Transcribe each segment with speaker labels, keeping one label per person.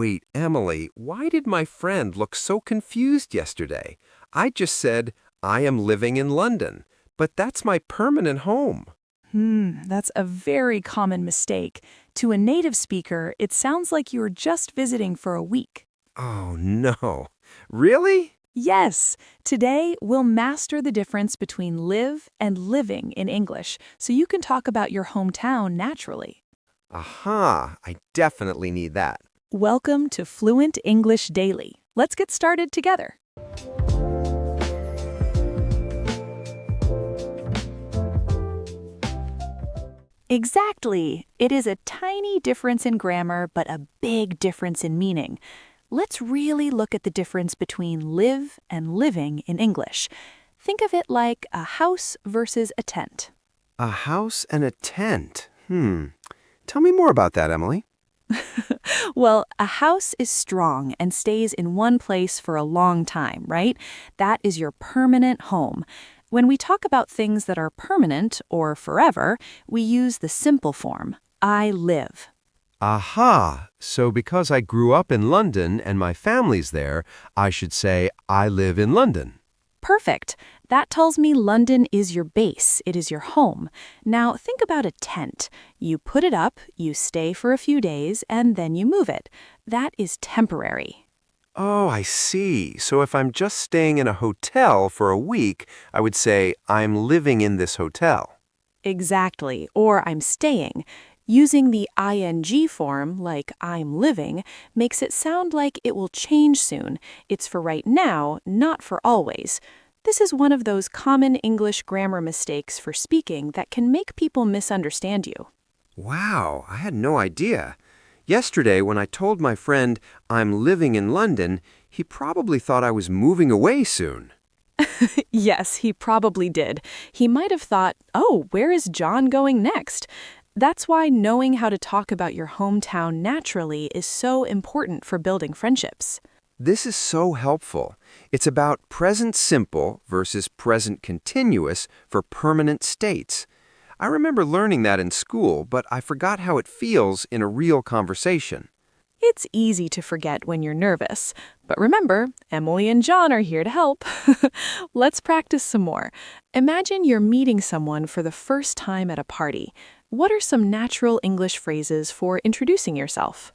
Speaker 1: Wait, Emily, why did my friend look so confused yesterday? I just said, I am living in London, but that's my permanent home.
Speaker 2: That's a very common mistake. To a native speaker, it sounds like you're just visiting for a week.
Speaker 1: Oh, no. Really?
Speaker 2: Yes, today we'll master the difference between live and living in English so you can talk about your hometown naturally.
Speaker 1: Aha, I definitely need that.
Speaker 2: Welcome to Fluent English Daily. Let's get started together. Exactly. It is a tiny difference in grammar, but a big difference in meaning. Let's really look at the difference between live and living in English. Think of it like a house versus a tent.
Speaker 1: A house and a tent. Tell me more about that, Emily.
Speaker 2: Well, a house is strong and stays in one place for a long time, right? That is your permanent home. When we talk about things that are permanent or forever, we use the simple form, I live.
Speaker 1: Aha, so because I grew up in London and my family's there, I should say I live in London.
Speaker 2: Perfect. That tells me London is your base. It is your home. Now think about a tent. You put it up, you stay for a few days, and then you move it. That is temporary.
Speaker 1: Oh, I see. So if I'm just staying in a hotel for a week, I would say I'm living in this hotel.
Speaker 2: Exactly. Or I'm staying. Using the ing form, like I'm living, makes it sound like it will change soon. It's for right now, not for always. This is one of those common English grammar mistakes for speaking that can make people misunderstand you.
Speaker 1: Wow, I had no idea. Yesterday, when I told my friend I'm living in London, he probably thought I was moving away soon.
Speaker 2: Yes, he probably did. He might have thought, oh, where is John going next? That's why knowing how to talk about your hometown naturally is so important for building friendships.
Speaker 1: This is so helpful. It's about present simple versus present continuous for permanent states. I remember learning that in school, but I forgot how it feels in a real conversation.
Speaker 2: It's easy to forget when you're nervous. But remember, Emily and John are here to help. Let's practice some more. Imagine you're meeting someone for the first time at a party. What are some natural English phrases for introducing yourself?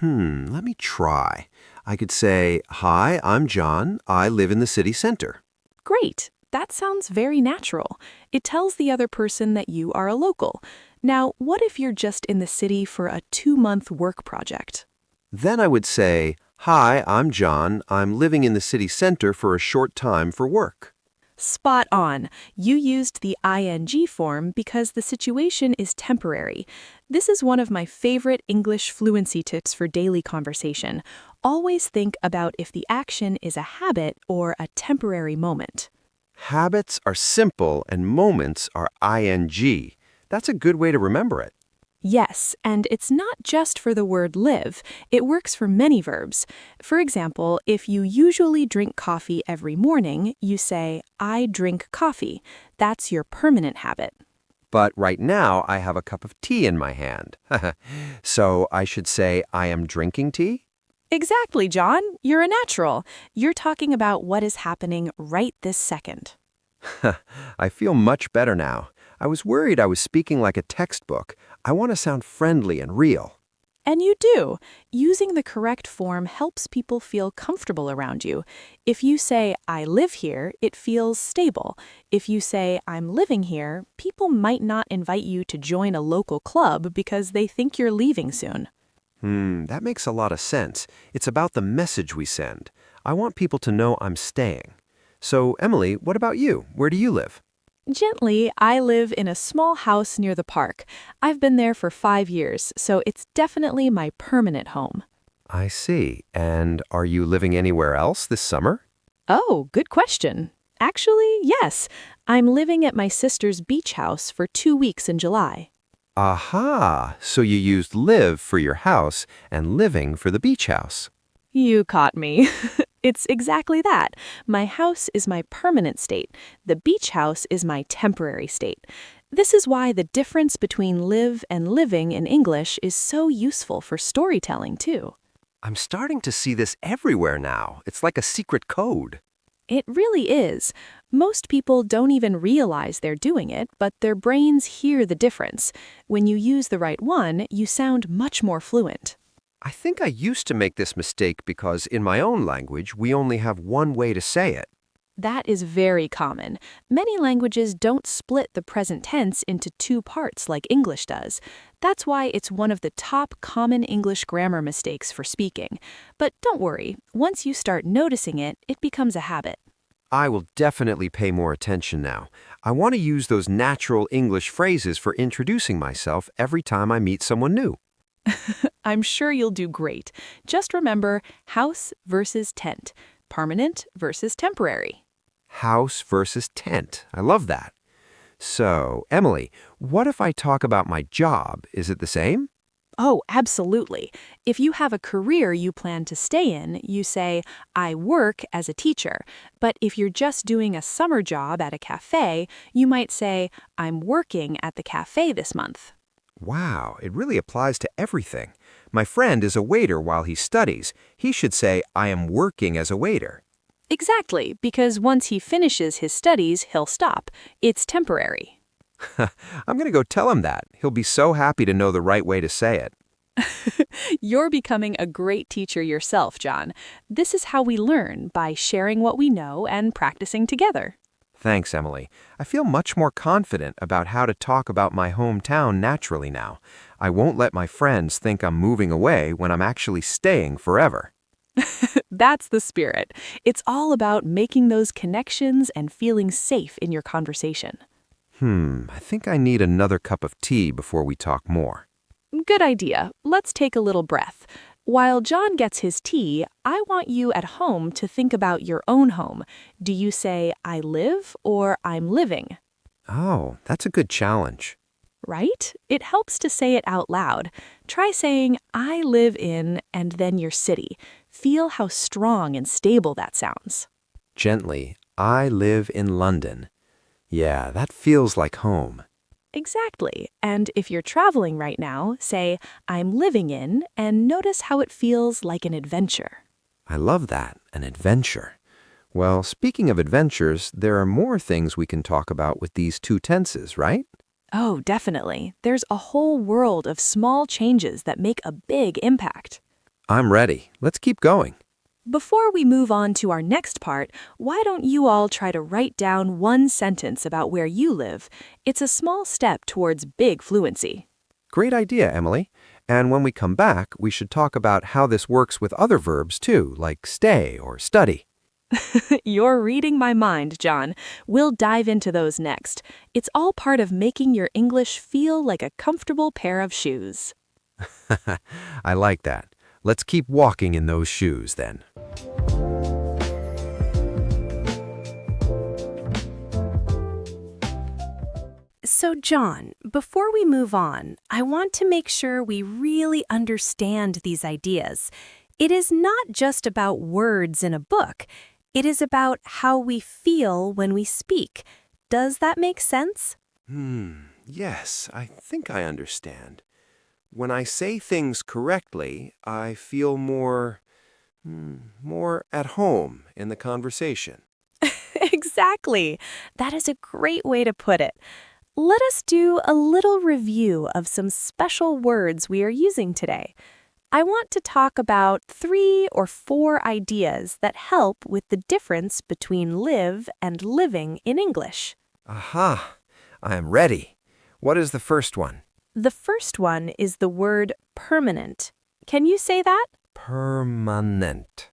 Speaker 1: Let me try. I could say, Hi, I'm John. I live in the city center.
Speaker 2: Great. That sounds very natural. It tells the other person that you are a local. Now, what if you're just in the city for a 2-month work project?
Speaker 1: Then I would say, Hi, I'm John. I'm living in the city center for a short time for work.
Speaker 2: Spot on. You used the ing form because the situation is temporary. This is one of my favorite English fluency tips for daily conversation. Always think about if the action is a habit or a temporary moment.
Speaker 1: Habits are simple and moments are ing. That's a good way to remember it.
Speaker 2: Yes, and it's not just for the word live. It works for many verbs. For example, if you usually drink coffee every morning, you say, I drink coffee. That's your permanent habit.
Speaker 1: But right now I have a cup of tea in my hand. So I should say I am drinking tea?
Speaker 2: Exactly, John. You're a natural. You're talking about what is happening right this second.
Speaker 1: I feel much better now. I was worried I was speaking like a textbook. I want to sound friendly and real.
Speaker 2: And you do. Using the correct form helps people feel comfortable around you. If you say, I live here, it feels stable. If you say, I'm living here, people might not invite you to join a local club because they think you're leaving soon.
Speaker 1: That makes a lot of sense. It's about the message we send. I want people to know I'm staying. So, Emily, what about you? Where do you live?
Speaker 2: Gently, I live in a small house near the park. I've been there for 5 years, so it's definitely my permanent home.
Speaker 1: I see. And are you living anywhere else this summer?
Speaker 2: Oh, good question. Actually, yes. I'm living at my sister's beach house for 2 weeks in July.
Speaker 1: Aha! So you used live for your house and living for the beach house.
Speaker 2: You caught me. It's exactly that. My house is my permanent state. The beach house is my temporary state. This is why the difference between live and living in English is so useful for storytelling, too.
Speaker 1: I'm starting to see this everywhere now. It's like a secret code.
Speaker 2: It really is. Most people don't even realize they're doing it, but their brains hear the difference. When you use the right one, you sound much more fluent.
Speaker 1: I think I used to make this mistake because in my own language, we only have one way to say it.
Speaker 2: That is very common. Many languages don't split the present tense into two parts like English does. That's why it's one of the top common English grammar mistakes for speaking. But don't worry, once you start noticing it, it becomes a habit.
Speaker 1: I will definitely pay more attention now. I want to use those natural English phrases for introducing myself every time I meet someone new.
Speaker 2: I'm sure you'll do great. Just remember house versus tent, permanent versus temporary.
Speaker 1: House versus tent. I love that. So, Emily, what if I talk about my job? Is it the same?
Speaker 2: Oh, absolutely. If you have a career you plan to stay in, you say, I work as a teacher. But if you're just doing a summer job at a cafe, you might say, I'm working at the cafe this month.
Speaker 1: Wow, it really applies to everything. My friend is a waiter while he studies. He should say, I am working as a waiter.
Speaker 2: Exactly, because once he finishes his studies, he'll stop. It's temporary.
Speaker 1: I'm going to go tell him that. He'll be so happy to know the right way to say it.
Speaker 2: You're becoming a great teacher yourself, John. This is how we learn, by sharing what we know and practicing together.
Speaker 1: Thanks, Emily. I feel much more confident about how to talk about my hometown naturally now. I won't let my friends think I'm moving away when I'm actually staying forever.
Speaker 2: That's the spirit. It's all about making those connections and feeling safe in your conversation.
Speaker 1: I think I need another cup of tea before we talk more.
Speaker 2: Good idea. Let's take a little breath. While John gets his tea, I want you at home to think about your own home. Do you say, I live or I'm living?
Speaker 1: Oh, that's a good challenge.
Speaker 2: Right? It helps to say it out loud. Try saying, I live in, and then your city. Feel how strong and stable that sounds.
Speaker 1: Gently, I live in London. Yeah, that feels like home.
Speaker 2: Exactly. And if you're traveling right now, say, I'm living in, and notice how it feels like an adventure.
Speaker 1: I love that, an adventure. Well, speaking of adventures, there are more things we can talk about with these two tenses, right?
Speaker 2: Oh, definitely. There's a whole world of small changes that make a big impact.
Speaker 1: I'm ready. Let's keep going.
Speaker 2: Before we move on to our next part, why don't you all try to write down one sentence about where you live? It's a small step towards big fluency.
Speaker 1: Great idea, Emily. And when we come back, we should talk about how this works with other verbs too, like stay or study.
Speaker 2: You're reading my mind, John. We'll dive into those next. It's all part of making your English feel like a comfortable pair of shoes.
Speaker 1: I like that. Let's keep walking in those shoes then.
Speaker 3: So, John, before we move on, I want to make sure we really understand these ideas. It is not just about words in a book. It is about how we feel when we speak. Does that make sense?
Speaker 1: Yes, I think I understand. When I say things correctly, I feel more at home in the conversation.
Speaker 3: Exactly. That is a great way to put it. Let us do a little review of some special words we are using today. I want to talk about 3 or 4 ideas that help with the difference between live and living in English.
Speaker 1: Aha! I am ready. What is the first one?
Speaker 3: The first one is the word permanent. Can you say that?
Speaker 1: Permanent.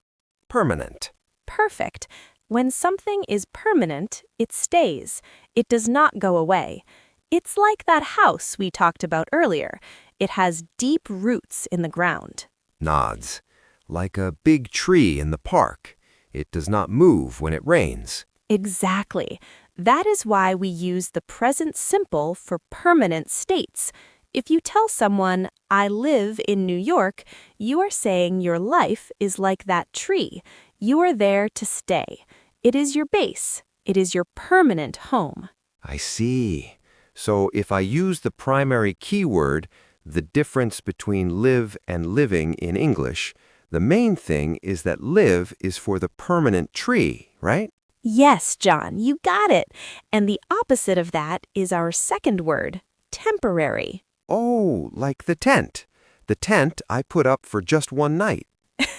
Speaker 1: Permanent.
Speaker 3: Perfect. When something is permanent, it stays. It does not go away. It's like that house we talked about earlier. It has deep roots in the ground.
Speaker 1: Nods. Like a big tree in the park. It does not move when it rains.
Speaker 3: Exactly. That is why we use the present simple for permanent states. If you tell someone, I live in New York, you are saying your life is like that tree. You are there to stay. It is your base. It is your permanent home.
Speaker 1: I see. So if I use the primary keyword, the difference between live and living in English, The main thing is that live is for the permanent tree, right?
Speaker 3: Yes, John, you got it. And the opposite of that is our second word, temporary.
Speaker 1: Oh, like the tent. The tent I put up for just one night.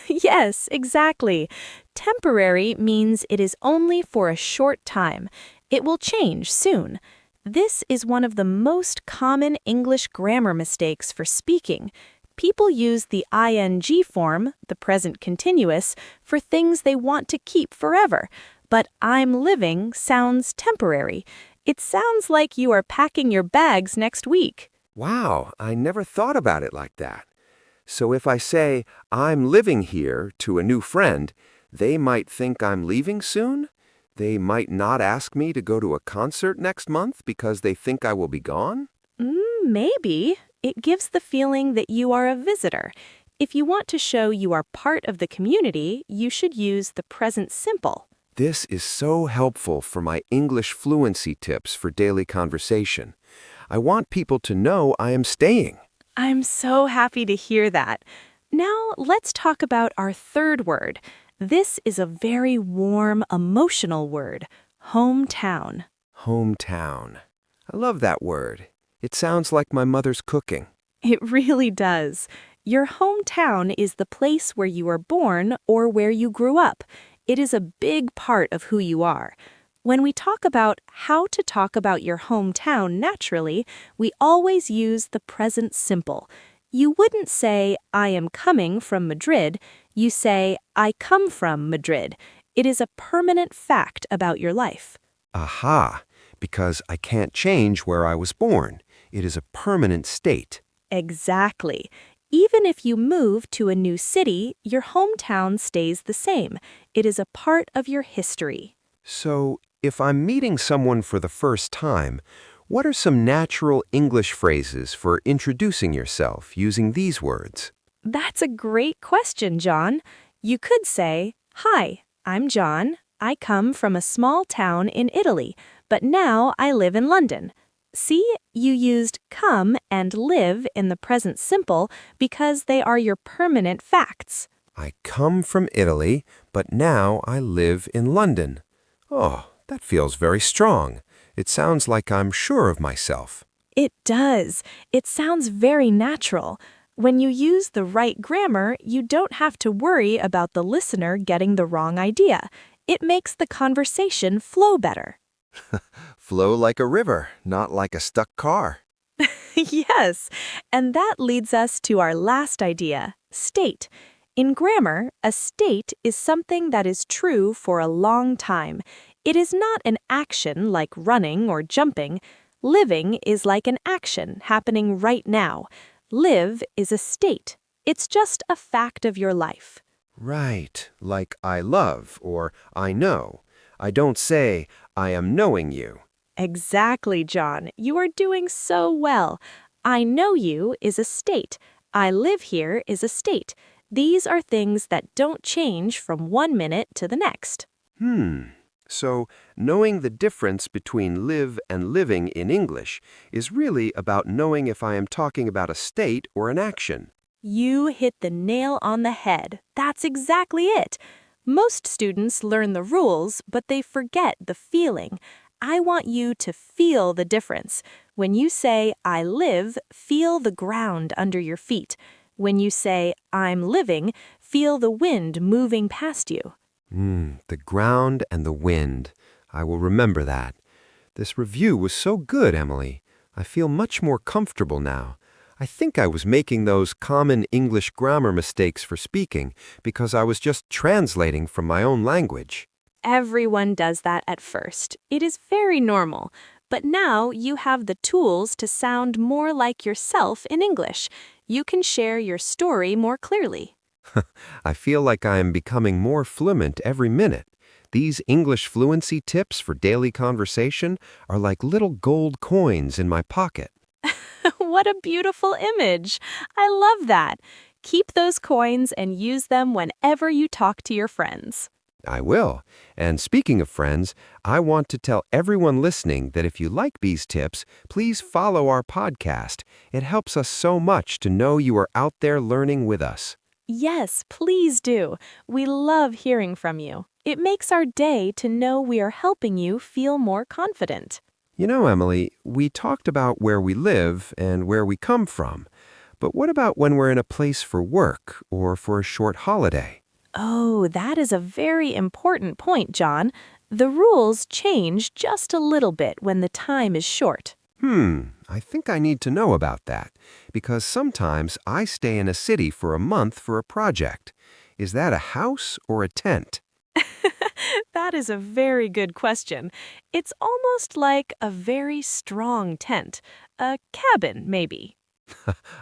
Speaker 3: Yes, exactly. Temporary means it is only for a short time. It will change soon. This is one of the most common English grammar mistakes for speaking. People use the ing form, the present continuous, for things they want to keep forever. But I'm living sounds temporary. It sounds like you are packing your bags next week.
Speaker 1: Wow, I never thought about it like that. So if I say, I'm living here to a new friend, they might think I'm leaving soon? They might not ask me to go to a concert next month because they think I will be gone?
Speaker 3: Maybe. It gives the feeling that you are a visitor. If you want to show you are part of the community, you should use the present simple.
Speaker 1: This is so helpful for my English fluency tips for daily conversation. I want people to know I am staying.
Speaker 3: I'm so happy to hear that. Now, let's talk about our third word. This is a very warm, emotional word, hometown.
Speaker 1: Hometown. I love that word. It sounds like my mother's cooking.
Speaker 3: It really does. Your hometown is the place where you were born or where you grew up. It is a big part of who you are. When we talk about how to talk about your hometown naturally, we always use the present simple. You wouldn't say, I am coming from Madrid. You say, I come from Madrid. It is a permanent fact about your life.
Speaker 1: Aha, because I can't change where I was born. It is a permanent state.
Speaker 3: Exactly. Even if you move to a new city, your hometown stays the same. It is a part of your history.
Speaker 1: So, if I'm meeting someone for the first time, what are some natural English phrases for introducing yourself using these words?
Speaker 3: That's a great question, John. You could say, Hi, I'm John. I come from a small town in Italy, but now I live in London. See, you used come and live in the present simple because they are your permanent facts.
Speaker 1: I come from Italy, but now I live in London. Oh, that feels very strong. It sounds like I'm sure of myself.
Speaker 3: It does. It sounds very natural. When you use the right grammar, you don't have to worry about the listener getting the wrong idea. It makes the conversation flow better.
Speaker 1: Flow like a river, not like a stuck car.
Speaker 3: Yes, and that leads us to our last idea, state. In grammar, a state is something that is true for a long time. It is not an action like running or jumping. Living is like an action happening right now. Live is a state. It's just a fact of your life.
Speaker 1: Right, like I love or I know. I don't say, I am knowing you.
Speaker 3: Exactly, John. You are doing so well. I know you is a state. I live here is a state. These are things that don't change from 1 minute to the next.
Speaker 1: So, knowing the difference between live and living in English is really about knowing if I am talking about a state or an action.
Speaker 3: You hit the nail on the head. That's exactly it. Most students learn the rules, but they forget the feeling. I want you to feel the difference. When you say, I live, feel the ground under your feet. When you say, I'm living, feel the wind moving past you.
Speaker 1: The ground and the wind. I will remember that. This review was so good, Emily. I feel much more comfortable now. I think I was making those common English grammar mistakes for speaking because I was just translating from my own language.
Speaker 3: Everyone does that at first. It is very normal. But now you have the tools to sound more like yourself in English. You can share your story more clearly.
Speaker 1: I feel like I am becoming more fluent every minute. These English fluency tips for daily conversation are like little gold coins in my pocket.
Speaker 3: What a beautiful image. I love that. Keep those coins and use them whenever you talk to your friends.
Speaker 1: I will. And speaking of friends, I want to tell everyone listening that if you like these tips, please follow our podcast. It helps us so much to know you are out there learning with us.
Speaker 3: Yes, please do. We love hearing from you. It makes our day to know we are helping you feel more confident.
Speaker 1: You know, Emily, we talked about where we live and where we come from. But what about when we're in a place for work or for a short holiday?
Speaker 3: Oh, that is a very important point, John. The rules change just a little bit when the time is short.
Speaker 1: I think I need to know about that, because sometimes I stay in a city for a month for a project. Is that a house or a tent?
Speaker 3: That is a very good question. It's almost like a very strong tent, a cabin, maybe.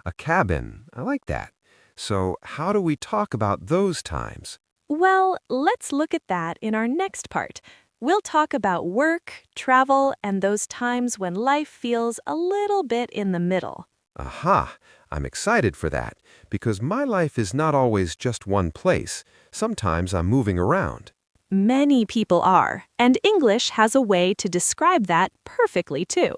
Speaker 1: A cabin. I like that. So how do we talk about those times?
Speaker 3: Well, let's look at that in our next part. We'll talk about work, travel, and those times when life feels a little bit in the middle.
Speaker 1: Aha! I'm excited for that, because my life is not always just one place. Sometimes I'm moving around.
Speaker 3: Many people are, and English has a way to describe that perfectly too.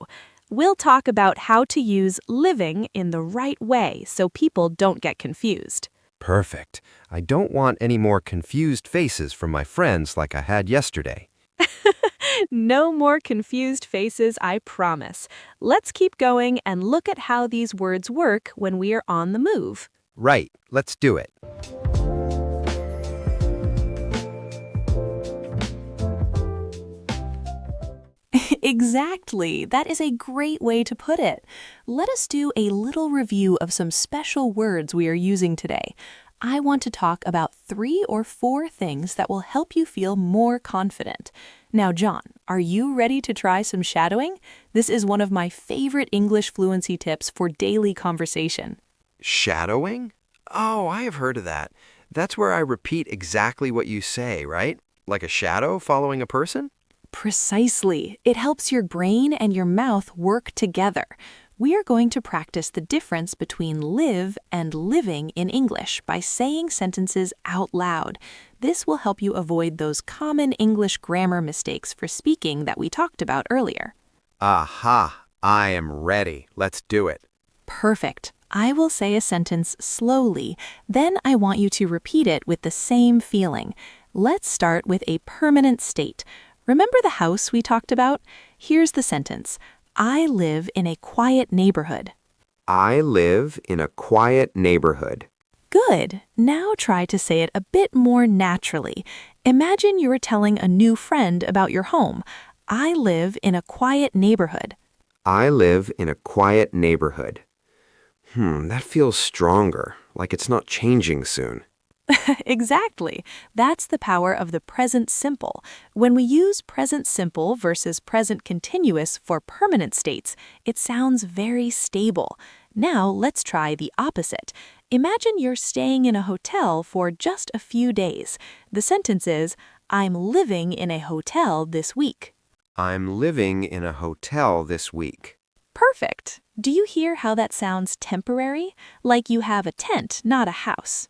Speaker 3: We'll talk about how to use living in the right way so people don't get confused.
Speaker 1: Perfect. I don't want any more confused faces from my friends like I had yesterday.
Speaker 3: No more confused faces, I promise. Let's keep going and look at how these words work when we are on the move.
Speaker 1: Right, let's do it.
Speaker 2: Exactly. That is a great way to put it. Let us do a little review of some special words we are using today. I want to talk about 3 or 4 things that will help you feel more confident. Now, John, are you ready to try some shadowing? This is one of my favorite English fluency tips for daily conversation.
Speaker 1: Shadowing? Oh, I have heard of that. That's where I repeat exactly what you say, right? Like a shadow following a person?
Speaker 2: Precisely. It helps your brain and your mouth work together. We are going to practice the difference between live and living in English by saying sentences out loud. This will help you avoid those common English grammar mistakes for speaking that we talked about earlier.
Speaker 1: Aha! I am ready. Let's do it.
Speaker 2: Perfect. I will say a sentence slowly, then I want you to repeat it with the same feeling. Let's start with a permanent state. Remember the house we talked about? Here's the sentence. I live in a quiet neighborhood.
Speaker 1: I live in a quiet neighborhood.
Speaker 2: Good. Now try to say it a bit more naturally. Imagine you are telling a new friend about your home. I live in a quiet neighborhood.
Speaker 1: I live in a quiet neighborhood. That feels stronger, like it's not changing soon.
Speaker 2: Exactly. That's the power of the present simple. When we use present simple versus present continuous for permanent states, it sounds very stable. Now let's try the opposite. Imagine you're staying in a hotel for just a few days. The sentence is, I'm living in a hotel this week.
Speaker 1: I'm living in a hotel this week.
Speaker 2: Perfect. Do you hear how that sounds temporary? Like you have a tent, not a house.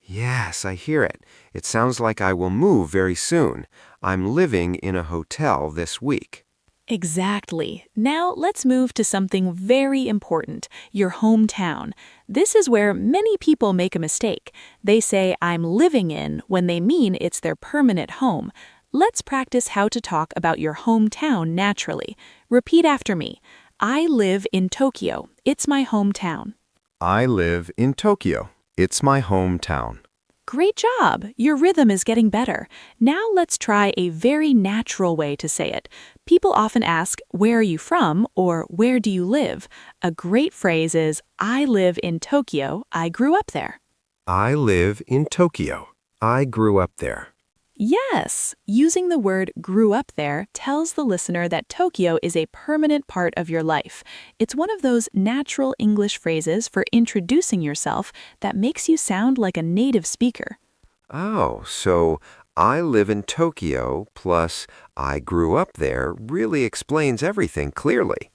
Speaker 1: Yes, I hear it. It sounds like I will move very soon. I'm living in a hotel this week.
Speaker 2: Exactly. Now let's move to something very important, your hometown. This is where many people make a mistake. They say, I'm living in, when they mean it's their permanent home. Let's practice how to talk about your hometown naturally. Repeat after me. I live in Tokyo. It's my hometown.
Speaker 1: I live in Tokyo. It's my hometown.
Speaker 2: Great job! Your rhythm is getting better. Now let's try a very natural way to say it. People often ask, where are you from? Or where do you live? A great phrase is, I live in Tokyo. I grew up there.
Speaker 1: I live in Tokyo. I grew up there.
Speaker 2: Yes, using the word grew up there tells the listener that Tokyo is a permanent part of your life. It's one of those natural English phrases for introducing yourself that makes you sound like a native speaker.
Speaker 1: Oh, so I live in Tokyo plus I grew up there really explains everything clearly.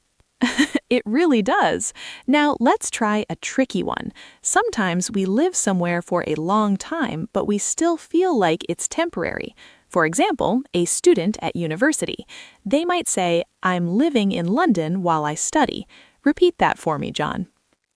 Speaker 2: It really does. Now let's try a tricky one. Sometimes we live somewhere for a long time, but we still feel like it's temporary. For example, a student at university. They might say, I'm living in London while I study. Repeat that for me, John.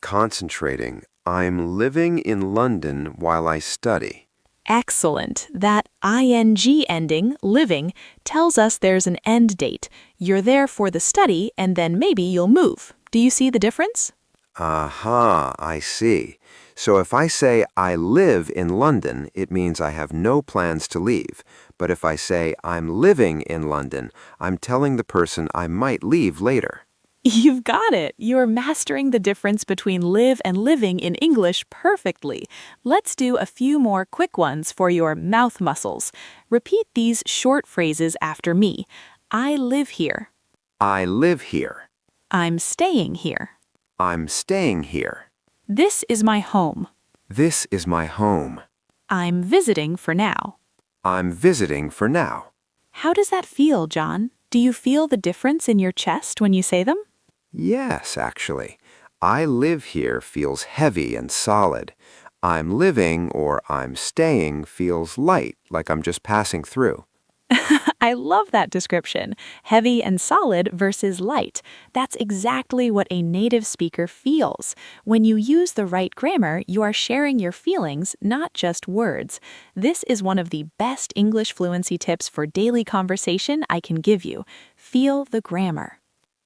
Speaker 1: Concentrating. I'm living in London while I study.
Speaker 2: Excellent. That ing ending, living, tells us there's an end date. You're there for the study, and then maybe you'll move. Do you see the difference?
Speaker 1: Aha, I see. So if I say I live in London, it means I have no plans to leave. But if I say I'm living in London, I'm telling the person I might leave later.
Speaker 2: You've got it. You're mastering the difference between live and living in English perfectly. Let's do a few more quick ones for your mouth muscles. Repeat these short phrases after me. I live here.
Speaker 1: I live here.
Speaker 2: I'm staying here.
Speaker 1: I'm staying here.
Speaker 2: This is my home.
Speaker 1: This is my home.
Speaker 2: I'm visiting for now.
Speaker 1: I'm visiting for now.
Speaker 2: How does that feel, John? Do you feel the difference in your chest when you say them?
Speaker 1: Yes, actually. I live here feels heavy and solid. I'm living or I'm staying feels light, like I'm just passing through.
Speaker 2: I love that description. Heavy and solid versus light. That's exactly what a native speaker feels. When you use the right grammar, you are sharing your feelings, not just words. This is one of the best English fluency tips for daily conversation I can give you. Feel the grammar.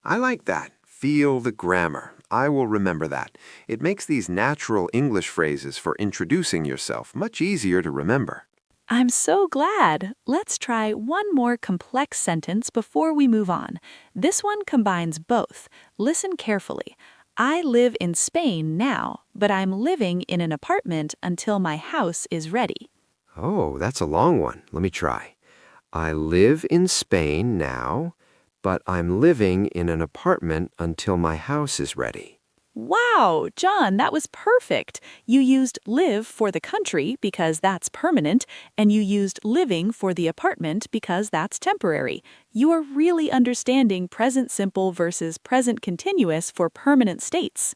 Speaker 1: I like that. Feel the grammar. I will remember that. It makes these natural English phrases for introducing yourself much easier to remember.
Speaker 2: I'm so glad. Let's try one more complex sentence before we move on. This one combines both. Listen carefully. I live in Spain now, but I'm living in an apartment until my house is ready.
Speaker 1: Oh, that's a long one. Let me try. I live in Spain now, but I'm living in an apartment until my house is ready.
Speaker 2: Wow, John, that was perfect. You used live for the country because that's permanent, and you used living for the apartment because that's temporary. You are really understanding present simple versus present continuous for permanent states.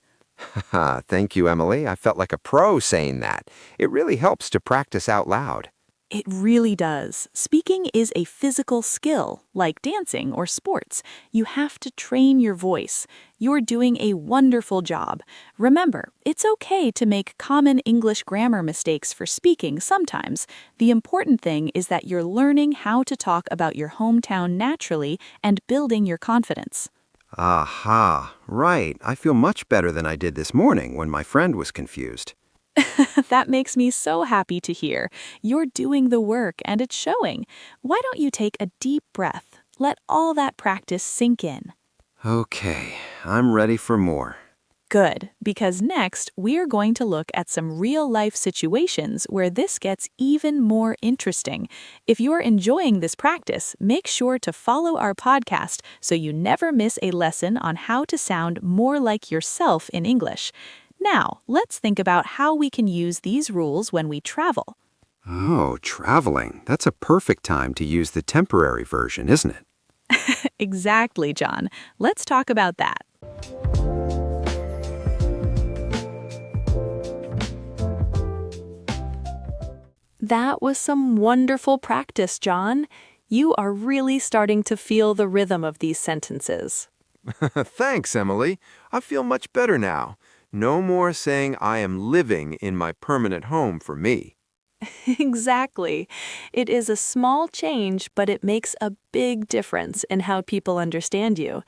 Speaker 1: Thank you, Emily. I felt like a pro saying that. It really helps to practice out loud.
Speaker 2: It really does. Speaking is a physical skill, like dancing or sports. You have to train your voice. You're doing a wonderful job. Remember, it's okay to make common English grammar mistakes for speaking sometimes. The important thing is that you're learning how to talk about your hometown naturally and building your confidence.
Speaker 1: Aha, right. I feel much better than I did this morning when my friend was confused.
Speaker 2: That makes me so happy to hear. You're doing the work and it's showing. Why don't you take a deep breath? Let all that practice sink in.
Speaker 1: Okay, I'm ready for more.
Speaker 2: Good, because next we're going to look at some real-life situations where this gets even more interesting. If you're enjoying this practice, make sure to follow our podcast so you never miss a lesson on how to sound more like yourself in English. Now, let's think about how we can use these rules when we travel.
Speaker 1: Oh, traveling. That's a perfect time to use the temporary version, isn't it?
Speaker 2: Exactly, John. Let's talk about that. That was some wonderful practice, John. You are really starting to feel the rhythm of these sentences.
Speaker 1: Thanks, Emily. I feel much better now. No more saying I am living in my permanent home for me.
Speaker 2: Exactly. It is a small change, but it makes a big difference in how people understand you.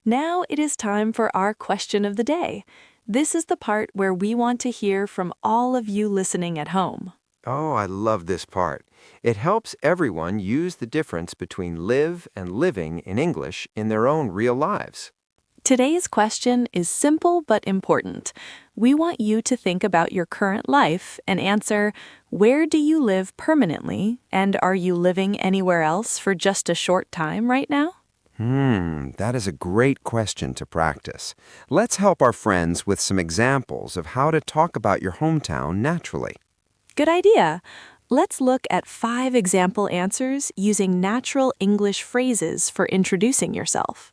Speaker 2: Now it is time for our question of the day. This is the part where we want to hear from all of you listening at home.
Speaker 1: Oh, I love this part. It helps everyone use the difference between live and living in English in their own real lives.
Speaker 2: Today's question is simple but important. We want you to think about your current life and answer, where do you live permanently, and are you living anywhere else for just a short time right now?
Speaker 1: That is a great question to practice. Let's help our friends with some examples of how to talk about your hometown naturally.
Speaker 2: Good idea. Let's look at 5 example answers using natural English phrases for introducing yourself.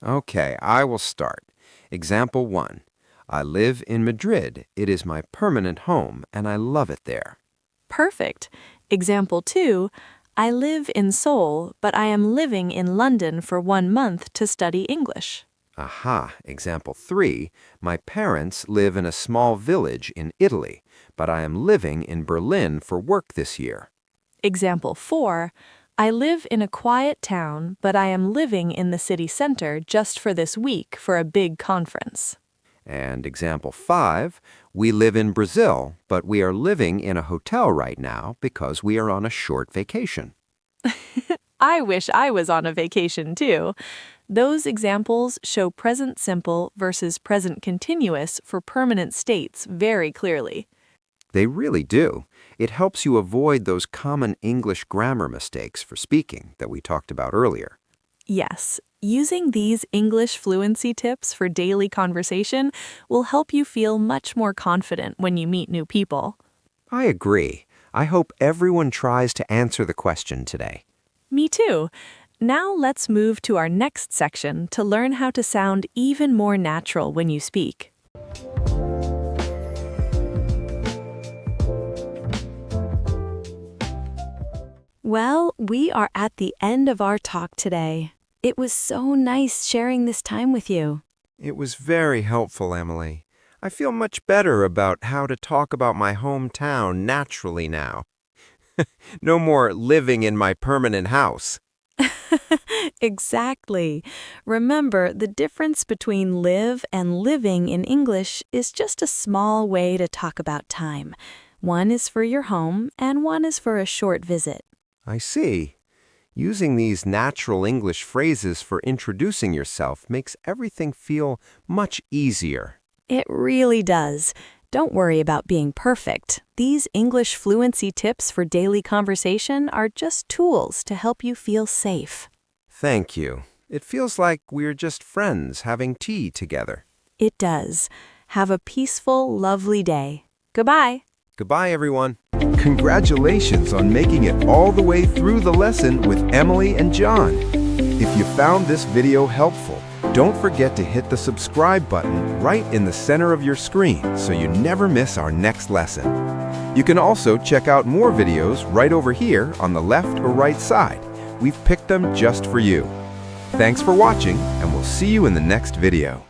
Speaker 1: Okay, I will start. Example 1. I live in Madrid. It is my permanent home, and I love it there.
Speaker 2: Perfect. Example 2. I live in Seoul, but I am living in London for 1 month to study English.
Speaker 1: Aha, example 3. My parents live in a small village in Italy, but I am living in Berlin for work this year.
Speaker 2: Example 4. I live in a quiet town, but I am living in the city center just for this week for a big conference.
Speaker 1: And example 5. We live in Brazil, but we are living in a hotel right now because we are on a short vacation.
Speaker 2: I wish I was on a vacation too. Those examples show present simple versus present continuous for permanent states very clearly.
Speaker 1: They really do. It helps you avoid those common English grammar mistakes for speaking that we talked about earlier.
Speaker 2: Yes, using these English fluency tips for daily conversation will help you feel much more confident when you meet new people.
Speaker 1: I agree. I hope everyone tries to answer the question today.
Speaker 2: Me too. Now let's move to our next section to learn how to sound even more natural when you speak. Well, we are at the end of our talk today. It was so nice sharing this time with you.
Speaker 1: It was very helpful, Emily. I feel much better about how to talk about my hometown naturally now. No more living in my permanent house.
Speaker 2: Exactly. Remember, the difference between live and living in English is just a small way to talk about time. One is for your home, and one is for a short visit.
Speaker 1: I see. Using these natural English phrases for introducing yourself makes everything feel much easier.
Speaker 2: It really does. Don't worry about being perfect. These English fluency tips for daily conversation are just tools to help you feel safe.
Speaker 1: Thank you. It feels like we're just friends having tea together.
Speaker 2: It does. Have a peaceful, lovely day. Goodbye.
Speaker 1: Goodbye, everyone.
Speaker 4: Congratulations on making it all the way through the lesson with Emily and John. If you found this video helpful, don't forget to hit the subscribe button right in the center of your screen so you never miss our next lesson. You can also check out more videos right over here on the left or right side. We've picked them just for you. Thanks for watching, and we'll see you in the next video.